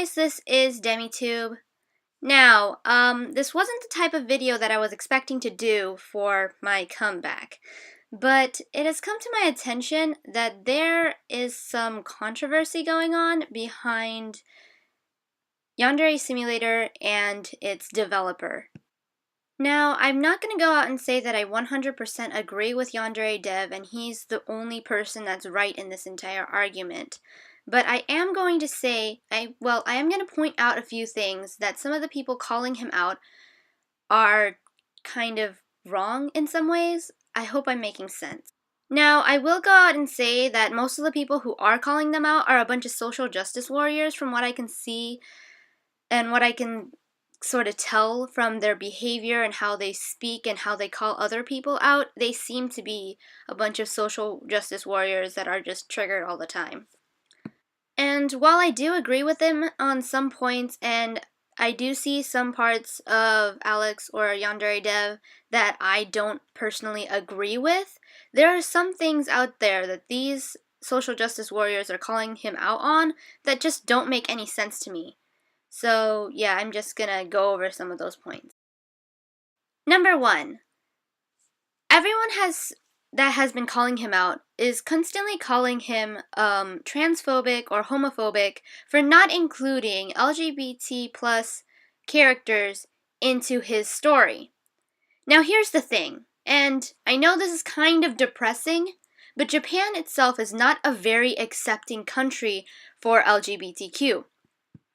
guys, this is DemiTube. Now, this wasn't the type of video that I was expecting to do for my comeback, but it has come to my attention that there is some controversy going on behind Yandere Simulator and its developer. Now, I'm not going to go out and say that I 100% agree with Yandere Dev and he's the only person that's right in this entire argument. But I am going to say, I am going to point out a few things that some of the people calling him out are kind of wrong in some ways. I hope I'm making sense. Now, I will go out and say that most of the people who are calling them out are a bunch of social justice warriors from what I can see and what I can sort of tell from their behavior and how they speak and how they call other people out. They seem to be a bunch of social justice warriors that are just triggered all the time. And while I do agree with them on some points, and I do see some parts of Alex or Yandere Dev that I don't personally agree with, there are some things out there that these social justice warriors are calling him out on that just don't make any sense to me. So yeah, I'm just gonna go over some of those points. Number 1, everyone that has been calling him out is constantly calling him transphobic or homophobic for not including LGBT plus characters into his story. Now here's the thing, and I know this is kind of depressing, but Japan itself is not a very accepting country for LGBTQ.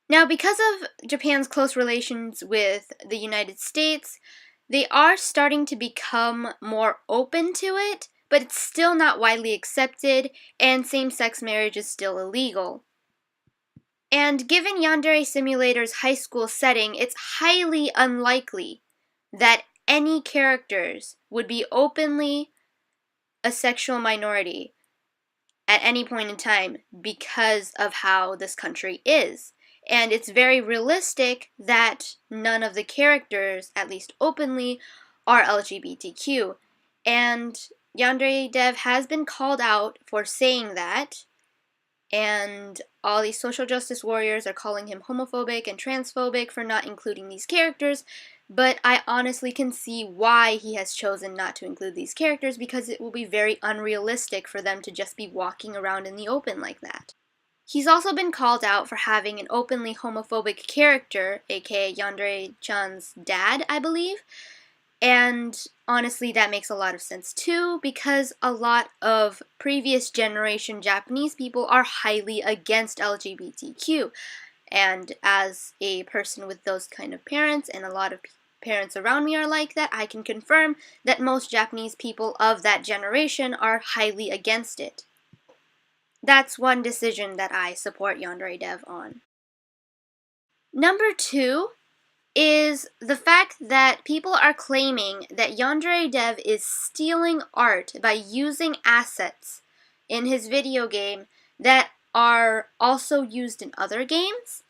Now, because of Japan's close relations with the United States, they are starting to become more open to it, but it's still not widely accepted, and same-sex marriage is still illegal. And given Yandere Simulator's high school setting, it's highly unlikely that any characters would be openly a sexual minority at any point in time because of how this country is. And it's very realistic that none of the characters, at least openly, are LGBTQ. And Yandere Dev has been called out for saying that, and all these social justice warriors are calling him homophobic and transphobic for not including these characters, but I honestly can see why he has chosen not to include these characters, because it will be very unrealistic for them to just be walking around in the open like that. He's also been called out for having an openly homophobic character, aka Yandere-chan's dad, I believe. And honestly, that makes a lot of sense too, because a lot of previous generation Japanese people are highly against LGBTQ. And as a person with those kind of parents, and a lot of parents around me are like that, I can confirm that most Japanese people of that generation are highly against it. That's one decision that I support Yandere Dev on. Number 2 is the fact that people are claiming that Yandere Dev is stealing art by using assets in his video game that are also used in other games.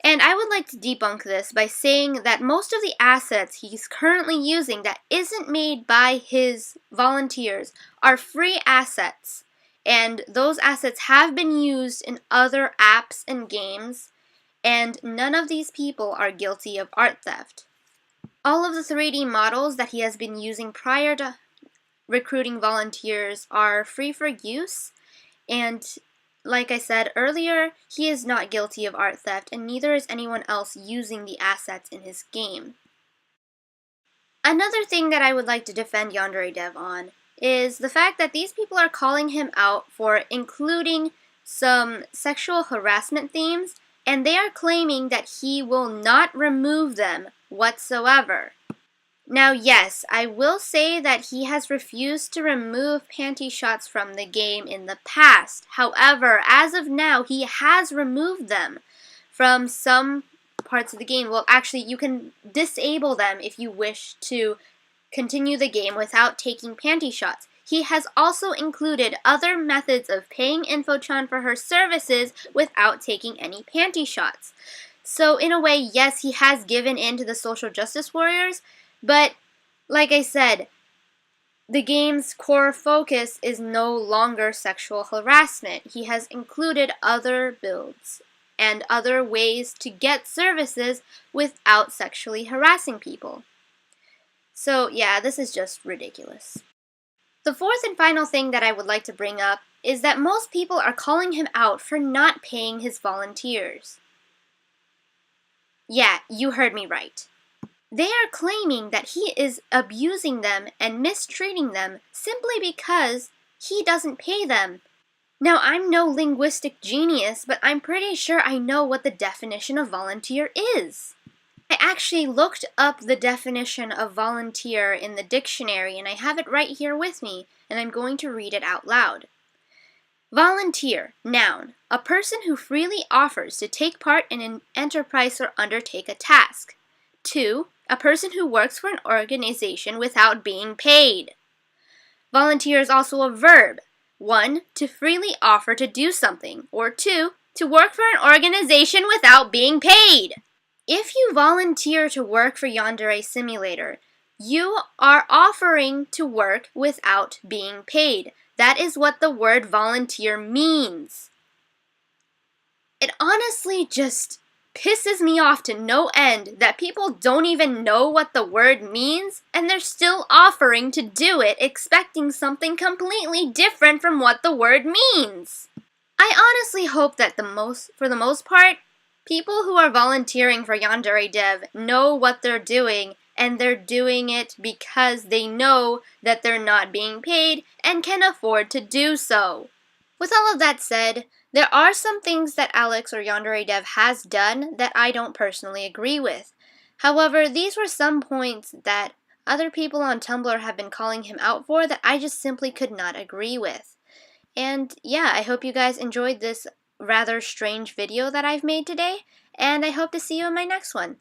And I would like to debunk this by saying that most of the assets he's currently using that isn't made by his volunteers are free assets. And those assets have been used in other apps and games, and none of these people are guilty of art theft. All of the 3D models that he has been using prior to recruiting volunteers are free for use, and like I said earlier, he is not guilty of art theft, and neither is anyone else using the assets in his game. Another thing that I would like to defend Yandere Dev on is the fact that these people are calling him out for including some sexual harassment themes, and they are claiming that he will not remove them whatsoever. Now, yes, I will say that he has refused to remove panty shots from the game in the past. However, as of now, he has removed them from some parts of the game. Well, actually, you can disable them if you wish to continue the game without taking panty shots. He has also included other methods of paying Infotron for her services without taking any panty shots. So in a way, yes, he has given in to the social justice warriors, but like I said, the game's core focus is no longer sexual harassment. He has included other builds and other ways to get services without sexually harassing people. So yeah, this is just ridiculous. The fourth and final thing that I would like to bring up is that most people are calling him out for not paying his volunteers. Yeah, you heard me right. They are claiming that he is abusing them and mistreating them simply because he doesn't pay them. Now, I'm no linguistic genius, but I'm pretty sure I know what the definition of volunteer is. I actually looked up the definition of volunteer in the dictionary, and I have it right here with me, and I'm going to read it out loud. Volunteer, noun, a person who freely offers to take part in an enterprise or undertake a task. 2, a person who works for an organization without being paid. Volunteer is also a verb. 1, to freely offer to do something, or 2, to work for an organization without being paid. If you volunteer to work for Yandere Simulator, you are offering to work without being paid. That is what the word volunteer means. It honestly just pisses me off to no end that people don't even know what the word means and they're still offering to do it expecting something completely different from what the word means. I honestly hope that for the most part, people who are volunteering for Yandere Dev know what they're doing, and they're doing it because they know that they're not being paid and can afford to do so. With all of that said, there are some things that Alex or Yandere Dev has done that I don't personally agree with. However, these were some points that other people on Tumblr have been calling him out for that I just simply could not agree with. And yeah, I hope you guys enjoyed this rather strange video that I've made today, and I hope to see you in my next one.